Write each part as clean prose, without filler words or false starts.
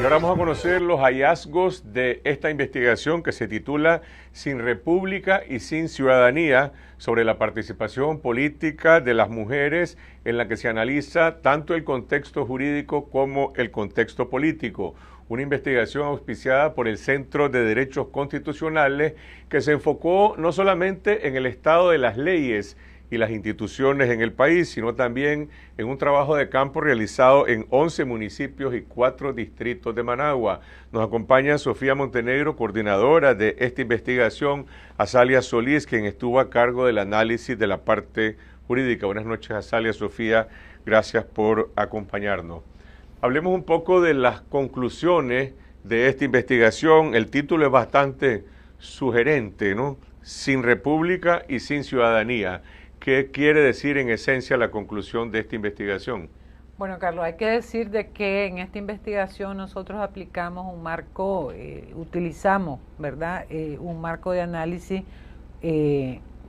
Y ahora vamos a conocer los hallazgos de esta investigación que se titula Sin República y Sin Ciudadanía, sobre la participación política de las mujeres, en la que se analiza tanto el contexto jurídico como el contexto político. Una investigación auspiciada por el Centro de Derechos Constitucionales que se enfocó no solamente en el estado de las leyes y las instituciones en el país, sino también en un trabajo de campo realizado en 11 municipios y 4 distritos de Managua. Nos acompaña Sofía Montenegro, coordinadora de esta investigación, Azalia Solís, quien estuvo a cargo del análisis de la parte jurídica. Buenas noches, Azalia, Sofía, gracias por acompañarnos. Hablemos un poco de las conclusiones de esta investigación. El título es bastante sugerente, ¿no? Sin República y sin Ciudadanía. ¿Qué quiere decir en esencia la conclusión de esta investigación? Bueno, Carlos, hay que decir de que en esta investigación nosotros aplicamos un marco, utilizamos, ¿verdad? Un marco de análisis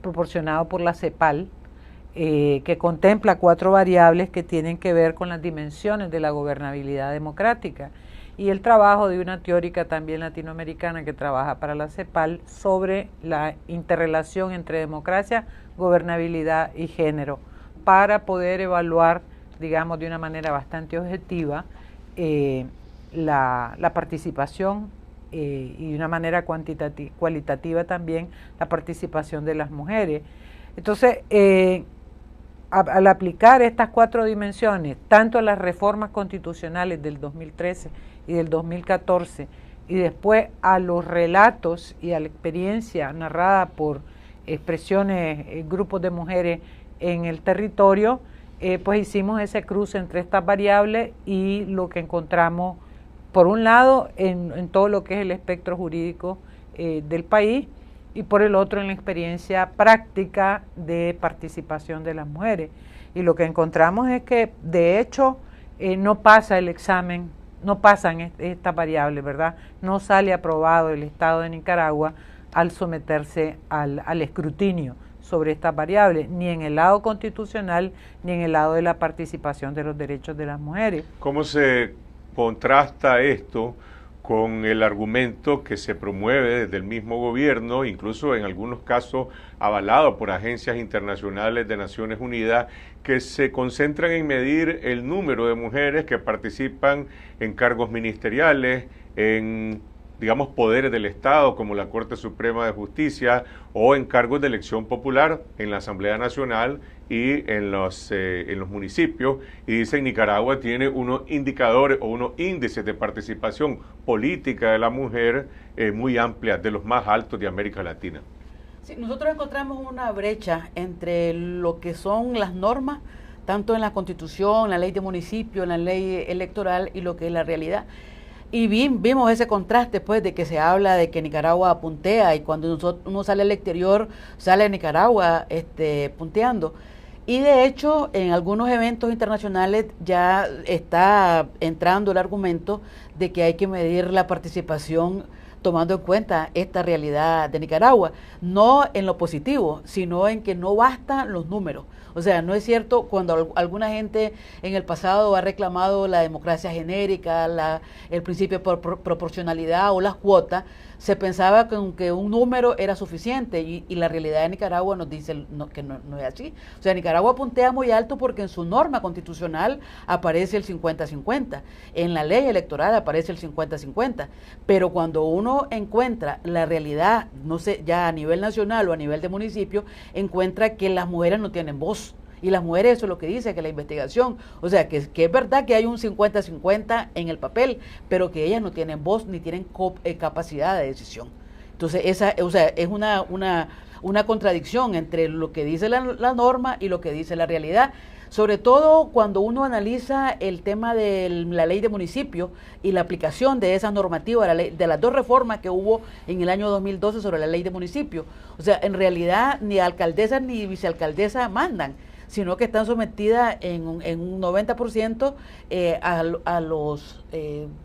proporcionado por la CEPAL, que contempla 4 variables que tienen que ver con las dimensiones de la gobernabilidad democrática, y el trabajo de una teórica también latinoamericana que trabaja para la CEPAL sobre la interrelación entre democracia, gobernabilidad y género, para poder evaluar, digamos, de una manera bastante objetiva la participación y de una manera cualitativa también la participación de las mujeres. Entonces, al aplicar estas 4 dimensiones, tanto a las reformas constitucionales del 2013 y del 2014, y después a los relatos y a la experiencia narrada por expresiones, grupos de mujeres en el territorio, pues hicimos ese cruce entre estas variables y lo que encontramos, por un lado, en todo lo que es el espectro jurídico del país, y por el otro en la experiencia práctica de participación de las mujeres. Y lo que encontramos es que, de hecho, no pasa el examen, no pasan estas variables, ¿verdad? No sale aprobado el Estado de Nicaragua al someterse al escrutinio sobre estas variables, ni en el lado constitucional, ni en el lado de la participación de los derechos de las mujeres. ¿Cómo se contrasta esto con el argumento que se promueve desde el mismo gobierno, incluso en algunos casos avalado por agencias internacionales de Naciones Unidas, que se concentran en medir el número de mujeres que participan en cargos ministeriales, en, digamos, poderes del Estado, como la Corte Suprema de Justicia, o en cargos de elección popular en la Asamblea Nacional y en los municipios? Y dicen Nicaragua tiene unos indicadores o unos índices de participación política de la mujer muy amplias, de los más altos de América Latina. Sí, nosotros encontramos una brecha entre lo que son las normas, tanto en la Constitución, la ley de municipio, en la ley electoral, y lo que es la realidad. Y vimos ese contraste, pues, de que se habla de que Nicaragua puntea, y cuando uno sale al exterior, sale a Nicaragua punteando. Y de hecho, en algunos eventos internacionales ya está entrando el argumento de que hay que medir la participación tomando en cuenta esta realidad de Nicaragua, no en lo positivo, sino en que no bastan los números. O sea, no es cierto cuando alguna gente en el pasado ha reclamado la democracia genérica, el principio de proporcionalidad o las cuotas, se pensaba que un número era suficiente, y la realidad de Nicaragua nos dice que no es así. O sea, Nicaragua puntea muy alto porque en su norma constitucional aparece el 50-50, en la ley electoral aparece el 50-50, pero cuando uno encuentra la realidad, no sé, ya a nivel nacional o a nivel de municipio, encuentra que las mujeres no tienen voz. Y las mujeres, eso es lo que dice que la investigación, o sea, que es verdad que hay un 50-50 en el papel, pero que ellas no tienen voz ni tienen capacidad de decisión. Entonces, es una contradicción entre lo que dice la norma y lo que dice la realidad, sobre todo cuando uno analiza el tema de la ley de municipio y la aplicación de esas normativas, de las 2 reformas que hubo en el año 2012 sobre la ley de municipio. O sea, en realidad ni alcaldesas ni vicealcaldesas mandan, sino que están sometidas en un 90% a los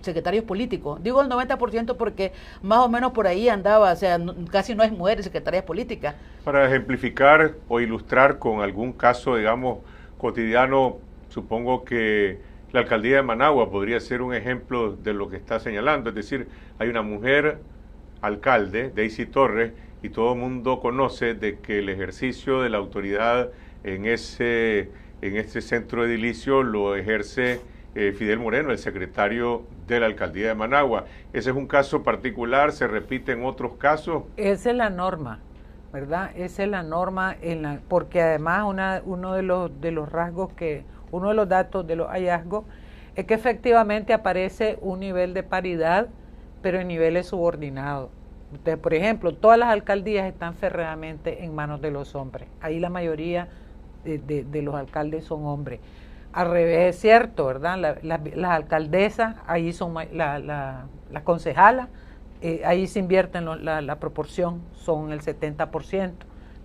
secretarios políticos. Digo el 90% porque más o menos por ahí andaba, o sea, casi no hay mujeres secretarias políticas. Para ejemplificar o ilustrar con algún caso, digamos, cotidiano, supongo que La alcaldía de Managua podría ser un ejemplo de lo que está señalando, es decir, hay una mujer alcalde, Daisy Torres, y todo el mundo conoce de que el ejercicio de la autoridad en ese centro edilicio lo ejerce Fidel Moreno, el secretario de la alcaldía de Managua. Ese es un caso particular, se repite en otros casos. Esa es la norma, ¿verdad? Esa es la norma, porque además uno de los rasgos uno de los datos de los hallazgos es que efectivamente aparece un nivel de paridad, pero en niveles subordinados. Entonces, por ejemplo, todas las alcaldías están férreamente en manos de los hombres. Ahí la mayoría de los alcaldes son hombres. Al revés es cierto, ¿verdad? Las alcaldesas, ahí son las concejalas, ahí se invierten la proporción, son el 70%,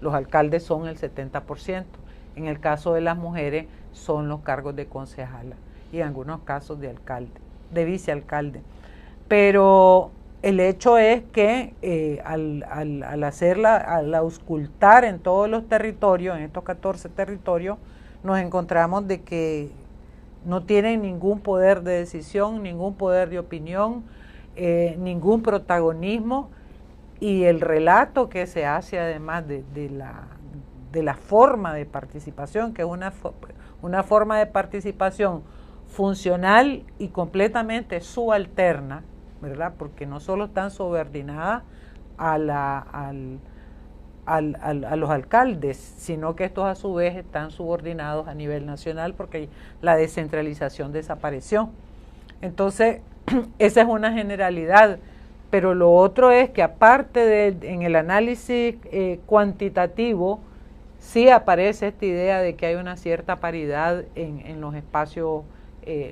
los alcaldes son el 70%. En el caso de las mujeres son los cargos de concejala y en algunos casos de alcalde, de vicealcalde. Pero el hecho es que al auscultar en todos los territorios, en estos 14 territorios, nos encontramos de que no tienen ningún poder de decisión, ningún poder de opinión, ningún protagonismo, y el relato que se hace además de la forma de participación, que es una forma de participación funcional y completamente subalterna, ¿verdad? Porque no solo están subordinadas a los alcaldes, sino que estos a su vez están subordinados a nivel nacional porque la descentralización desapareció. Entonces, esa es una generalidad, pero lo otro es que aparte en el análisis cuantitativo, sí aparece esta idea de que hay una cierta paridad en los espacios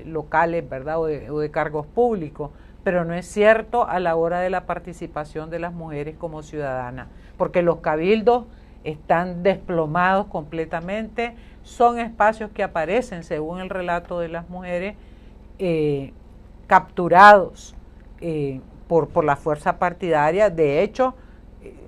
locales, ¿verdad? O de cargos públicos, pero no es cierto a la hora de la participación de las mujeres como ciudadanas, porque los cabildos están desplomados completamente, son espacios que aparecen, según el relato de las mujeres, capturados por la fuerza partidaria. De hecho,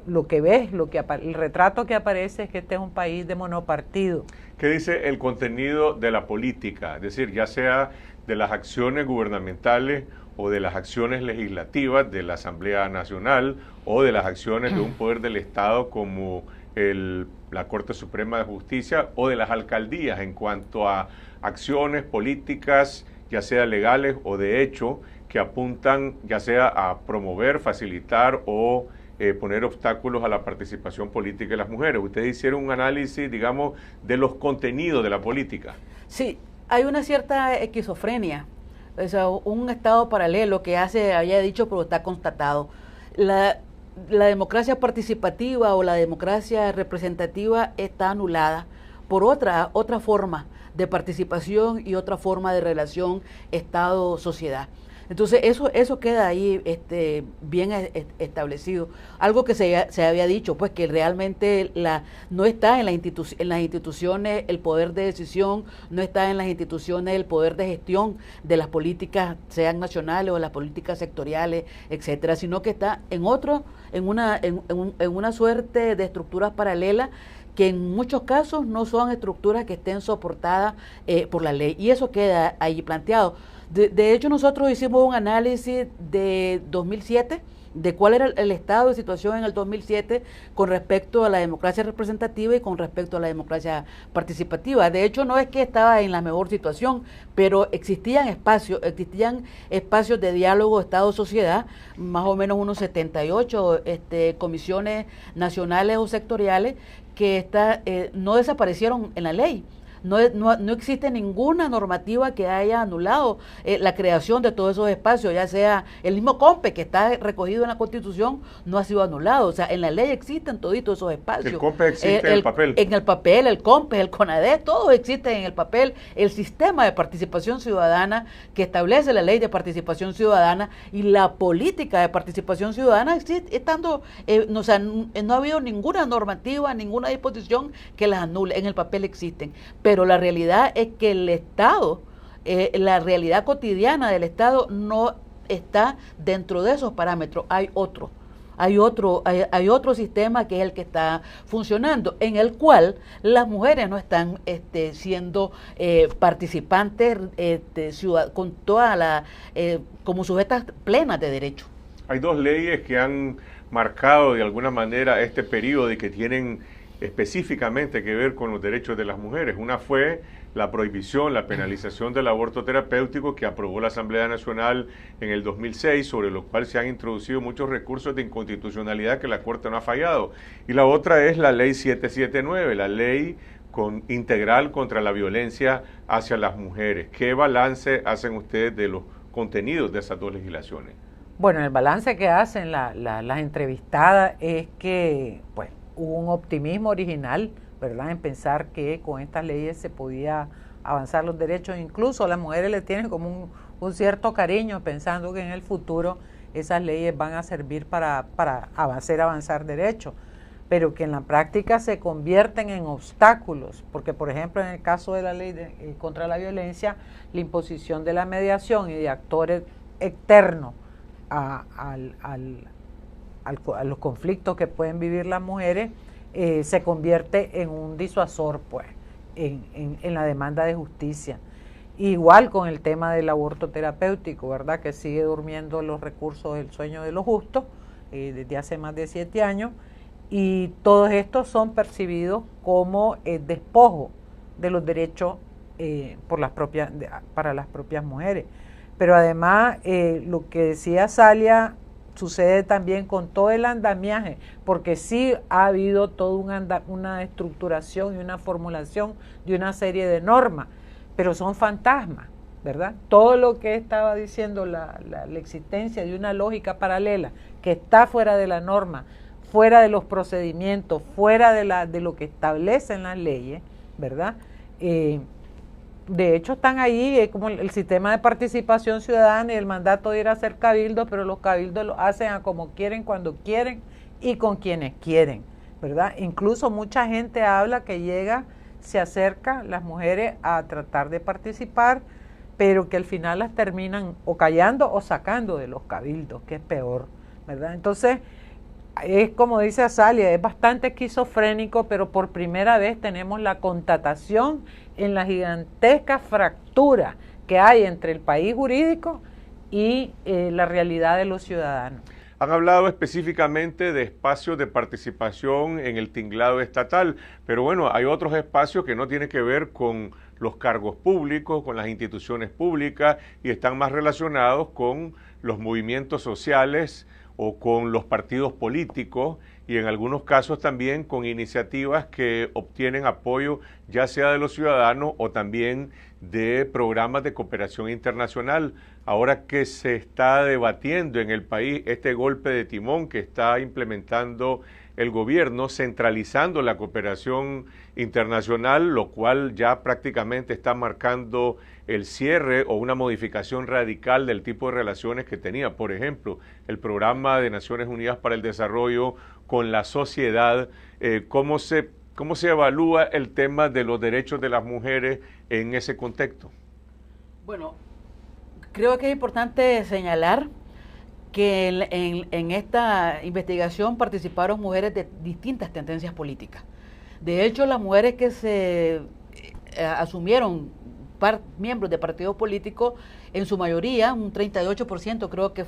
lo que ves, el retrato que aparece es que este es un país de monopartido. ¿Qué dice el contenido de la política? Es decir, ya sea de las acciones gubernamentales o de las acciones legislativas de la Asamblea Nacional o de las acciones de un poder del Estado como la Corte Suprema de Justicia o de las alcaldías en cuanto a acciones políticas, ya sea legales o de hecho, que apuntan ya sea a promover, facilitar o poner obstáculos a la participación política de las mujeres? Ustedes hicieron un análisis, digamos, de los contenidos de la política. Sí, hay una cierta esquizofrenia, o sea, un estado paralelo que había dicho, pero está constatado. La democracia participativa o la democracia representativa está anulada por otra forma de participación y otra forma de relación Estado-sociedad. Entonces eso queda ahí bien establecido. Algo que se había dicho, pues que realmente no está en las instituciones el poder de decisión, no está en las instituciones el poder de gestión de las políticas, sean nacionales o las políticas sectoriales, etcétera, sino que está en una suerte de estructuras paralelas que en muchos casos no son estructuras que estén soportadas por la ley. Y eso queda ahí planteado. De hecho, nosotros hicimos un análisis de 2007, de cuál era el estado de situación en el 2007 con respecto a la democracia representativa y con respecto a la democracia participativa. De hecho, no es que estaba en la mejor situación, pero existían espacios de diálogo Estado-sociedad, más o menos unos 78 comisiones nacionales o sectoriales que no desaparecieron en la ley. No existe ninguna normativa que haya anulado la creación de todos esos espacios, ya sea el mismo COMPE que está recogido en la Constitución, no ha sido anulado. O sea, en la ley existen toditos esos espacios. El COMPE existe en el papel. En el papel, el COMPE, el CONADE, todos existen en el papel. El sistema de participación ciudadana que establece la ley de participación ciudadana y la política de participación ciudadana no ha habido ninguna normativa, ninguna disposición que las anule. En el papel existen. Pero la realidad es que el Estado, la realidad cotidiana del Estado no está dentro de esos parámetros, hay otros. hay otro sistema que es el que está funcionando, en el cual las mujeres no están siendo participantes con toda la como sujetas plenas de derecho. Hay dos leyes que han marcado de alguna manera este periodo y que tienen específicamente que ver con los derechos de las mujeres. Una fue la prohibición, la penalización del aborto terapéutico que aprobó la Asamblea Nacional en el 2006, sobre lo cual se han introducido muchos recursos de inconstitucionalidad que la Corte no ha fallado. Y la otra es la Ley 779, la ley integral contra la violencia hacia las mujeres. ¿Qué balance hacen ustedes de los contenidos de esas dos legislaciones? Bueno, el balance que hacen las entrevistadas es que pues, hubo un optimismo original, ¿verdad?, en pensar que con estas leyes se podía avanzar los derechos. Incluso las mujeres le tienen como un cierto cariño, pensando que en el futuro esas leyes van a servir para hacer avanzar derechos, pero que en la práctica se convierten en obstáculos, porque por ejemplo en el caso de la ley contra la violencia, la imposición de la mediación y de actores externos a los conflictos que pueden vivir las mujeres, se convierte en un disuasor pues en la demanda de justicia. Igual con el tema del aborto terapéutico, ¿verdad?, que sigue durmiendo los recursos del sueño de los justos desde hace más de 7 años, y todos estos son percibidos como despojo de los derechos para las propias mujeres. Pero además, lo que decía Salia, sucede también con todo el andamiaje, porque sí ha habido toda una estructuración y una formulación de una serie de normas, pero son fantasmas, ¿verdad? Todo lo que estaba diciendo la existencia de una lógica paralela que está fuera de la norma, fuera de los procedimientos, fuera de lo que establecen las leyes, ¿verdad? De hecho están ahí, como el sistema de participación ciudadana y el mandato de ir a hacer cabildos, pero los cabildos lo hacen a como quieren, cuando quieren y con quienes quieren, ¿verdad? Incluso mucha gente habla que se acerca las mujeres a tratar de participar, pero que al final las terminan o callando o sacando de los cabildos, que es peor, ¿verdad? Entonces, es como dice Azalia, es bastante esquizofrénico, pero por primera vez tenemos la constatación en la gigantesca fractura que hay entre el país jurídico y la realidad de los ciudadanos. Han hablado específicamente de espacios de participación en el tinglado estatal, pero bueno, hay otros espacios que no tienen que ver con los cargos públicos, con las instituciones públicas, y están más relacionados con los movimientos sociales o con los partidos políticos, y en algunos casos también con iniciativas que obtienen apoyo ya sea de los ciudadanos o también de programas de cooperación internacional. Ahora que se está debatiendo en el país este golpe de timón que está implementando el gobierno, centralizando la cooperación internacional, lo cual ya prácticamente está marcando el cierre o una modificación radical del tipo de relaciones que tenía, por ejemplo, el Programa de Naciones Unidas para el Desarrollo con la sociedad. ¿Cómo se evalúa el tema de los derechos de las mujeres en ese contexto? Bueno, creo que es importante señalar que en esta investigación participaron mujeres de distintas tendencias políticas. De hecho, las mujeres que se asumieron miembros de partidos políticos, en su mayoría, un 38% creo que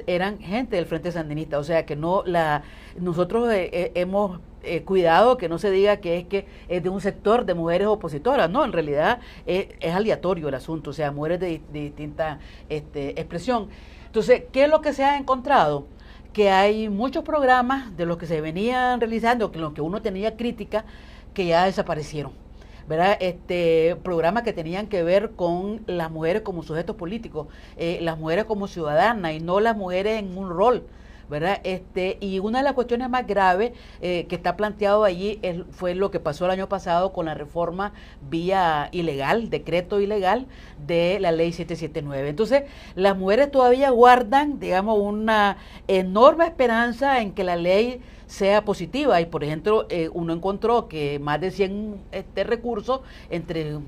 eran gente del Frente Sandinista. O sea que nosotros hemos cuidado que no se diga que es de un sector de mujeres opositoras. No, en realidad es aleatorio el asunto, o sea, mujeres de distinta expresión. Entonces, ¿qué es lo que se ha encontrado? Que hay muchos programas de los que se venían realizando, que los que uno tenía crítica, que ya desaparecieron, ¿verdad? Programas que tenían que ver con las mujeres como sujetos políticos, las mujeres como ciudadanas y no las mujeres en un rol, ¿verdad? Y una de las cuestiones más graves que está planteado allí fue lo que pasó el año pasado con la reforma vía ilegal, decreto ilegal de la ley 779. Entonces, las mujeres todavía guardan, digamos, una enorme esperanza en que la ley sea positiva. Y por ejemplo, uno encontró que más de 100 recursos entre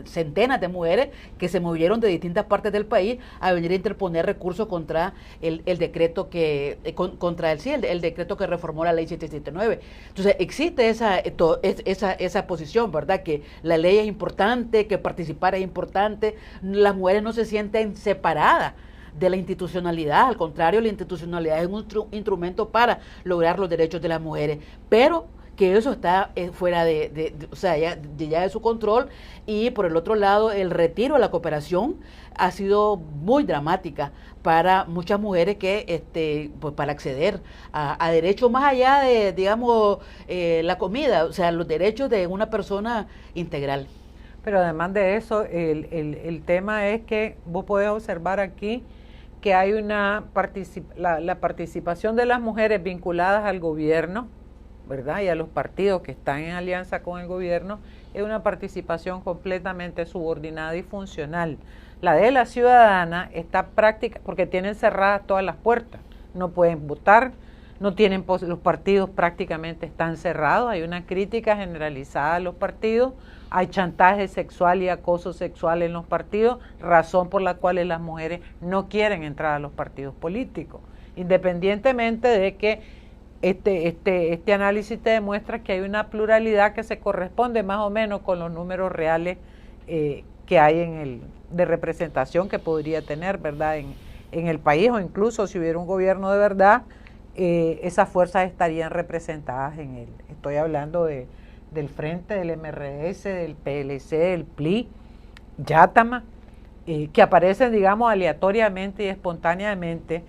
centenas de mujeres que se movieron de distintas partes del país a venir a interponer recursos contra el decreto que el decreto que reformó la ley 779. Entonces existe esa posición, ¿verdad? Que la ley es importante, que participar es importante, las mujeres no se sienten separadas de la institucionalidad, al contrario, la institucionalidad es un instrumento para lograr los derechos de las mujeres, pero que eso está fuera ya de su control. Y por el otro lado, el retiro de la cooperación ha sido muy dramática para muchas mujeres que pues para acceder a derechos más allá de, digamos, la comida, o sea, los derechos de una persona integral. Pero además de eso, el tema es que vos podés observar aquí que hay la participación de las mujeres vinculadas al gobierno, ¿verdad? Y a los partidos que están en alianza con el gobierno, es una participación completamente subordinada y funcional. La de la ciudadana está práctica porque tienen cerradas todas las puertas, no pueden votar, no tienen los partidos prácticamente están cerrados, hay una crítica generalizada a los partidos, hay chantaje sexual y acoso sexual en los partidos, razón por la cual las mujeres no quieren entrar a los partidos políticos, independientemente de que este análisis te demuestra que hay una pluralidad que se corresponde más o menos con los números reales que hay de representación que podría tener, ¿verdad?, en el país, o incluso si hubiera un gobierno de verdad, esas fuerzas estarían representadas en él. Estoy hablando del Frente, del MRS, del PLC, del PLI, Yátama, que aparecen, digamos, aleatoriamente y espontáneamente.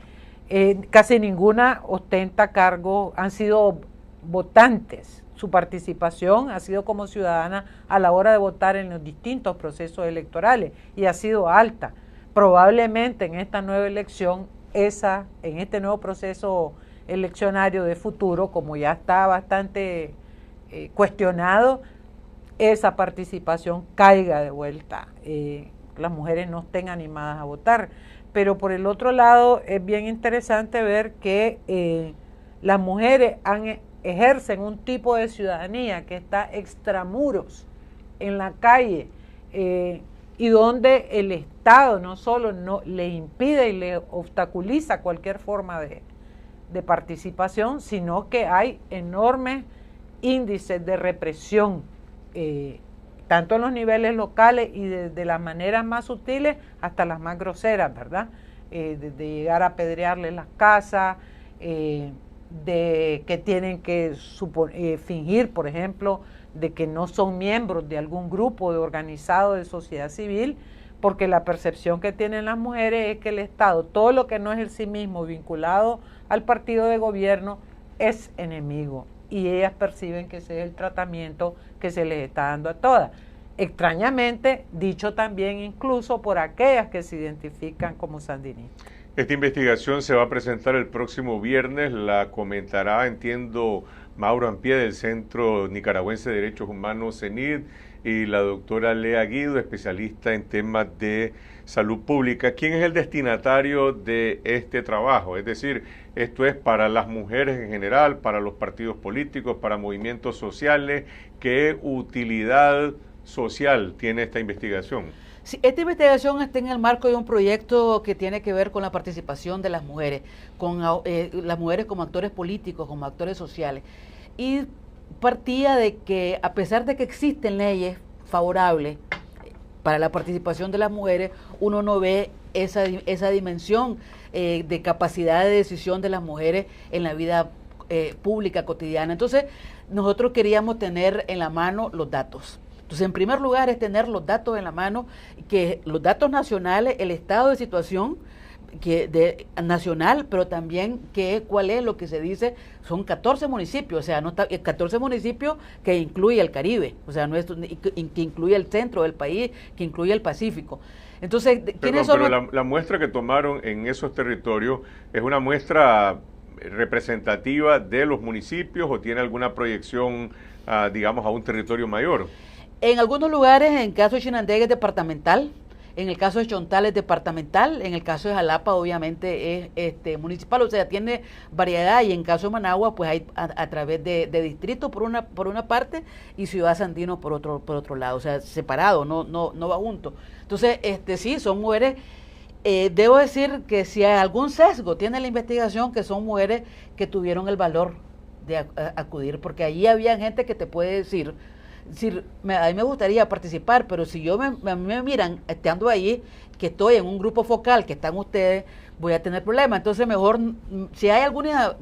Casi ninguna ostenta cargo, han sido votantes. Su participación ha sido como ciudadana a la hora de votar en los distintos procesos electorales y ha sido alta. Probablemente en esta nueva elección, en este nuevo proceso eleccionario de futuro, como ya está bastante cuestionado, esa participación caiga de vuelta, las mujeres no estén animadas a votar. Pero por el otro lado es bien interesante ver que las mujeres ejercen un tipo de ciudadanía que está extramuros, en la calle, y donde el Estado no solo no le impide y le obstaculiza cualquier forma de participación, sino que hay enormes índices de represión, tanto en los niveles locales y de las maneras más sutiles hasta las más groseras, ¿verdad? De llegar a apedrearles las casas, de que tienen que fingir, por ejemplo, de que no son miembros de algún grupo organizado de sociedad civil, porque la percepción que tienen las mujeres es que el Estado, todo lo que no es el sí mismo vinculado al partido de gobierno, es enemigo. Y ellas perciben que ese es el tratamiento que se les está dando a todas. Extrañamente, dicho también incluso por aquellas que se identifican como sandinistas. Esta investigación se va a presentar el próximo viernes, la comentará, entiendo, Mauro Ampie del Centro Nicaragüense de Derechos Humanos, CENID, y la doctora Lea Guido, especialista en temas de salud pública. ¿Quién es el destinatario de este trabajo? Es decir, esto es para las mujeres en general, para los partidos políticos, para movimientos sociales. ¿Qué utilidad social tiene esta investigación? Sí, esta investigación está en el marco de un proyecto que tiene que ver con la participación de las mujeres, con las mujeres como actores políticos, como actores sociales. Y partía de que, a pesar de que existen leyes favorables para la participación de las mujeres, uno no ve esa dimensión de capacidad de decisión de las mujeres en la vida pública cotidiana. Entonces, nosotros queríamos tener en la mano los datos. Entonces, en primer lugar, es tener los datos en la mano, que los datos nacionales, el estado de situación nacional, pero también cuál es lo que se dice, son 14 municipios, o sea, 14 municipios que incluye el Caribe, o sea, que incluye el centro del país, que incluye el Pacífico. Entonces, ¿quiénes son? Pero la muestra que tomaron en esos territorios es una muestra representativa de los municipios o tiene alguna proyección, digamos, a un territorio mayor. En algunos lugares, en caso de Chinandega, es departamental. En el caso de Chontal es departamental, en el caso de Jalapa obviamente es municipal, o sea, tiene variedad, y en el caso de Managua pues hay a través de distrito por una parte y Ciudad Sandino por otro lado, o sea, separado, no va junto. Entonces, sí, son mujeres. Debo decir que si hay algún sesgo tiene la investigación, que son mujeres que tuvieron el valor de acudir, porque allí había gente que te puede decir, a mí me gustaría participar, pero si a mí me miran estando ahí, que estoy en un grupo focal, que están ustedes, voy a tener problemas. Entonces mejor, si hay alguna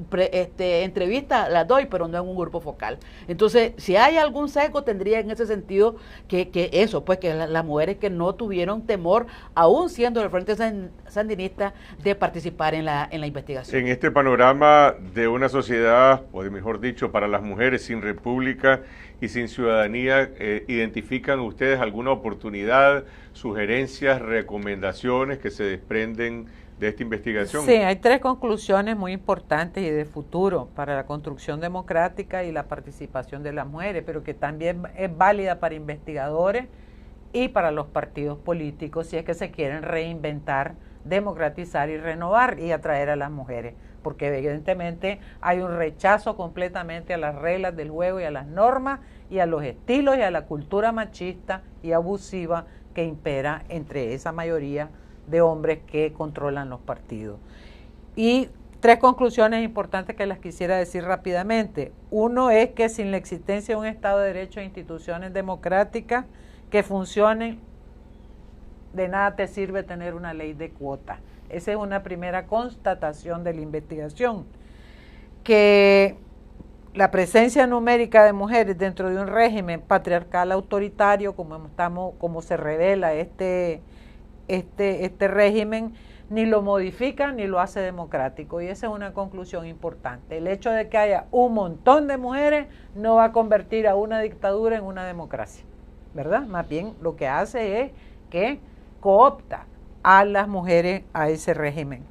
entrevista, la doy, pero no en un grupo focal. Entonces, si hay algún sesgo, tendría en ese sentido que eso, pues que las mujeres que no tuvieron temor, aún siendo del Frente Sandinista, de participar en la investigación. En este panorama de una sociedad, o mejor dicho, para las mujeres sin república y sin ciudadanía, ¿identifican ustedes alguna oportunidad, sugerencias, recomendaciones que se desprenden de esta investigación? Sí, hay 3 conclusiones muy importantes y de futuro para la construcción democrática y la participación de las mujeres, pero que también es válida para investigadores y para los partidos políticos si es que se quieren reinventar, democratizar y renovar y atraer a las mujeres, porque evidentemente hay un rechazo completamente a las reglas del juego y a las normas y a los estilos y a la cultura machista y abusiva que impera entre esa mayoría de hombres que controlan los partidos. Y 3 conclusiones importantes que las quisiera decir rápidamente. Uno es que sin la existencia de un Estado de Derecho e instituciones democráticas que funcionen, de nada te sirve tener una ley de cuotas. Esa es una primera constatación de la investigación. Que la presencia numérica de mujeres dentro de un régimen patriarcal autoritario, como se revela este régimen, ni lo modifica ni lo hace democrático, y esa es una conclusión importante. El hecho de que haya un montón de mujeres no va a convertir a una dictadura en una democracia, ¿verdad? Más bien lo que hace es que coopta a las mujeres a ese régimen,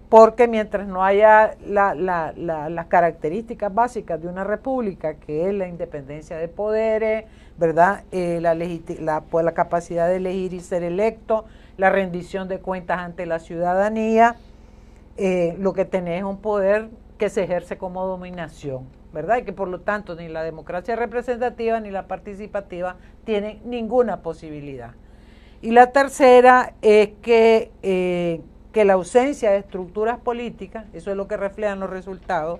porque mientras no haya las características básicas de una república, que es la independencia de poderes, ¿verdad? La capacidad de elegir y ser electo, la rendición de cuentas ante la ciudadanía, lo que tenés es un poder que se ejerce como dominación, ¿verdad? Y que por lo tanto ni la democracia representativa ni la participativa tienen ninguna posibilidad. Y la tercera es que la ausencia de estructuras políticas, eso es lo que reflejan los resultados,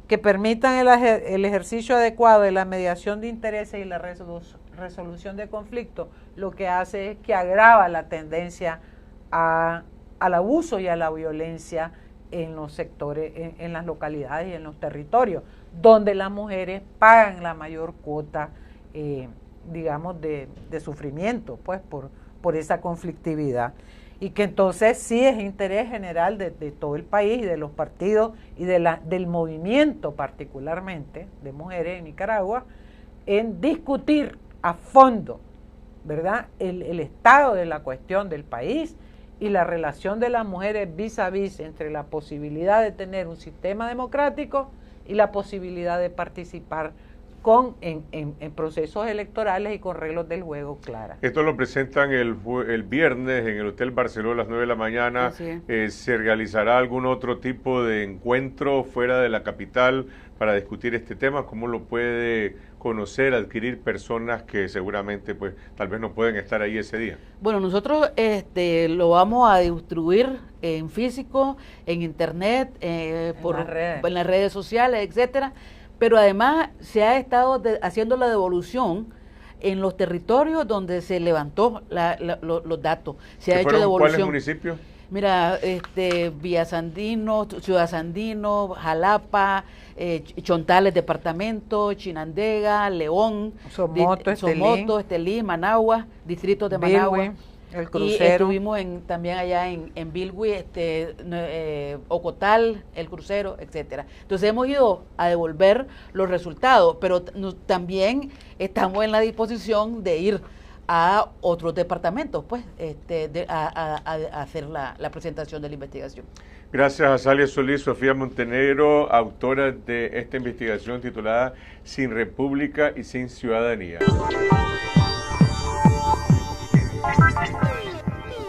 que permitan el ejercicio adecuado de la mediación de intereses y la resolución de conflictos, lo que hace es que agrava la tendencia al abuso y a la violencia en los sectores, en las localidades y en los territorios, donde las mujeres pagan la mayor cuota, digamos, de sufrimiento, pues, por esa conflictividad. Y que entonces sí es interés general de todo el país y de los partidos y del movimiento particularmente de mujeres en Nicaragua en discutir a fondo, ¿verdad?, el estado de la cuestión del país y la relación de las mujeres vis a vis entre la posibilidad de tener un sistema democrático y la posibilidad de participar en procesos electorales y con reglas del juego claras. Esto lo presentan el viernes en el Hotel Barceló a las 9 de la mañana. ¿Se realizará algún otro tipo de encuentro fuera de la capital para discutir este tema? ¿Cómo lo puede conocer, adquirir personas que seguramente pues tal vez no pueden estar ahí ese día? Bueno, nosotros lo vamos a distribuir en físico, en internet, en las redes sociales, etcétera. Pero además se ha estado haciendo la devolución en los territorios donde se levantó los datos. Se ha hecho devolución. ¿Cuáles municipios? Mira, Villa Sandino, Ciudad Sandino, Jalapa, Chontales departamento, Chinandega, León, Somoto, Estelí, Managua, distritos de Managua. El Crucero. Y estuvimos también allá en Bilwi, Ocotal, el Crucero, etcétera. Entonces hemos ido a devolver los resultados, pero también estamos en la disposición de ir a otros departamentos, pues, a hacer la presentación de la investigación. Gracias a Azalia Solís, Sofía Montenegro, autora de esta investigación titulada Sin República y Sin Ciudadanía.